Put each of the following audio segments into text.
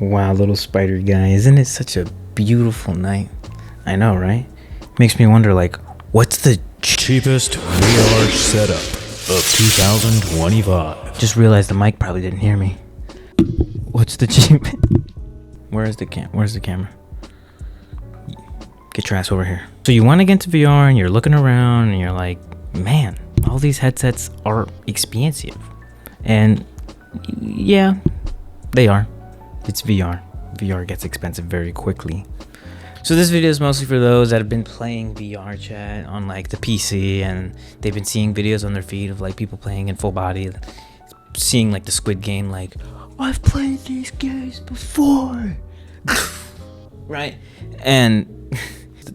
Wow, little spider guy, isn't it such a beautiful night? I know, right? Makes me wonder, like, what's the cheapest VR setup of 2025? Just realized the mic probably didn't hear me. What's the cheap? Where's the camera? Get your ass over here. So you want to get into VR and you're looking around and you're like, man, all these headsets are expensive. And yeah, they are. It's VR. VR gets expensive very quickly. So this video is mostly for those that have been playing VR chat on like the PC and they've been seeing videos on their feed of like people playing in full body, seeing like the Squid Game, like, I've played these games before. Right? And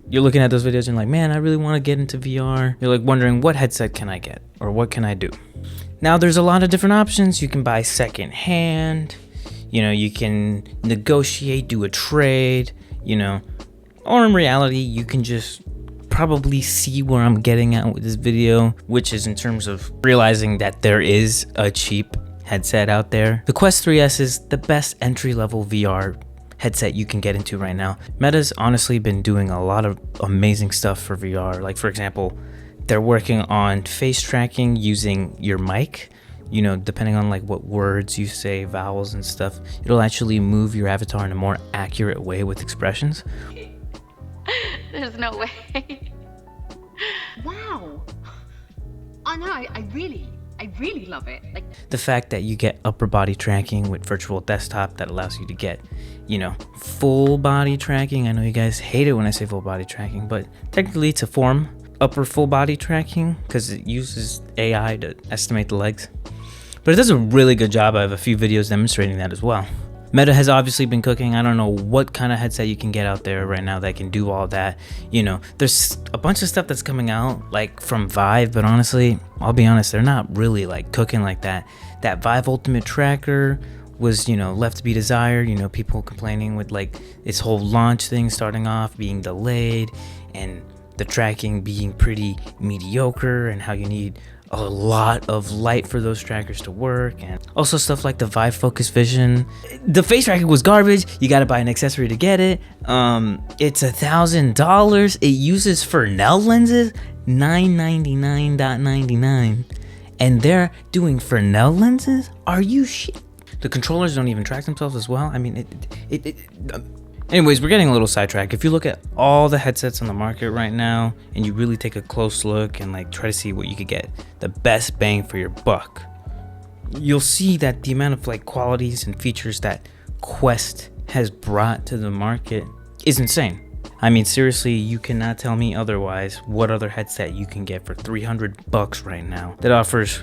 you're looking at those videos and like, man, I really want to get into VR. You're like wondering, what headset can I get or what can I do? Now there's a lot of different options. You can buy second hand, you can negotiate, do a trade, or in reality, you can just probably see where I'm getting at with this video, which is in terms of realizing that there is a cheap headset out there. The Quest 3S is the best entry-level VR headset you can get into right now. Meta's honestly been doing a lot of amazing stuff for VR. Like, for example, they're working on face tracking using your mic. Depending on like what words you say, vowels and stuff, it'll actually move your avatar in a more accurate way with expressions. There's no way. Wow. Oh no, I really love it. Like the fact that you get upper body tracking with virtual desktop that allows you to get, full body tracking. I know you guys hate it when I say full body tracking, but technically it's a form upper full body tracking because it uses AI to estimate the legs. But it does a really good job. I have a few videos demonstrating that as well. Meta has obviously been cooking. I don't know what kind of headset you can get out there right now that can do all that. There's a bunch of stuff that's coming out like from Vive, but honestly, I'll be honest, they're not really like cooking like that. That Vive Ultimate Tracker was, left to be desired. People complaining with like its whole launch thing starting off being delayed and the tracking being pretty mediocre and how you need a lot of light for those trackers to work, and also stuff like the Vive Focus Vision. The face tracking was garbage. You gotta buy an accessory to get it. It's $1,000. It uses Fresnel lenses, $999.99, and they're doing Fresnel lenses? Are you shit? The controllers don't even track themselves as well. I mean, anyways, we're getting a little sidetracked. If you look at all the headsets on the market right now and you really take a close look and like try to see what you could get the best bang for your buck, you'll see that the amount of like qualities and features that Quest has brought to the market is insane. I mean, seriously, you cannot tell me otherwise. What other headset you can get for $300 right now that offers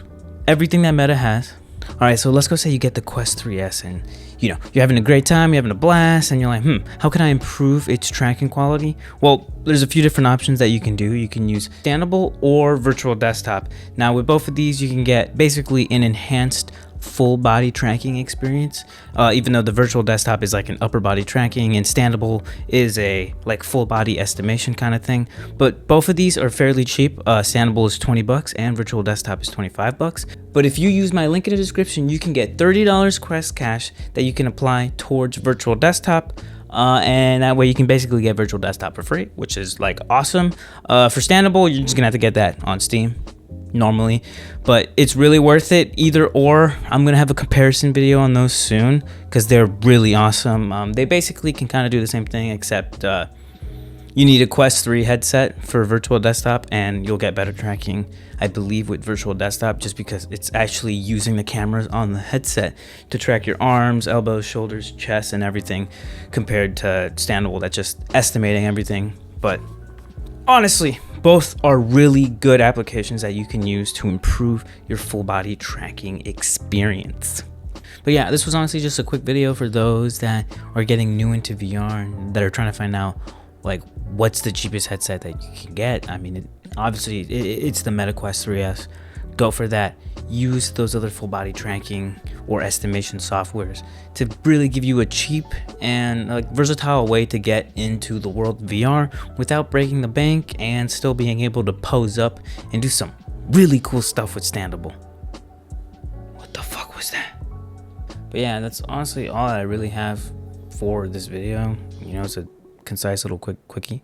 everything that Meta has? All right, so let's go say you get the Quest 3S and you're having a great time, you're having a blast, and you're like, how can I improve its tracking quality? Well, there's a few different options that you can do. You can use standable or virtual desktop. Now with both of these, you can get basically an enhanced full body tracking experience, even though the virtual desktop is like an upper body tracking and standable is a like full body estimation kind of thing. But both of these are fairly cheap. Standable is $20 and virtual desktop is $25. But if you use my link in the description, you can get $30 Quest cash that you can apply towards virtual desktop. And that way you can basically get virtual desktop for free, which is like awesome. For standable, you're just gonna have to get that on Steam normally, but it's really worth it either or. I'm gonna have a comparison video on those soon because they're really awesome. They basically can kind of do the same thing, except you need a Quest 3 headset for virtual desktop and you'll get better tracking, I believe, with virtual desktop, just because it's actually using the cameras on the headset to track your arms, elbows, shoulders, chest, and everything, compared to standable that's just estimating everything. But honestly, both are really good applications that you can use to improve your full body tracking experience. But yeah, this was honestly just a quick video for those that are getting new into VR and that are trying to find out like what's the cheapest headset that you can get. I mean, it's the Meta Quest 3S. Go for that. Use those other full body tracking or estimation softwares to really give you a cheap and like versatile way to get into the world of VR without breaking the bank and still being able to pose up and do some really cool stuff with standable. What the fuck was that? But yeah, that's honestly all I really have for this video. You know, it's a concise little quickie.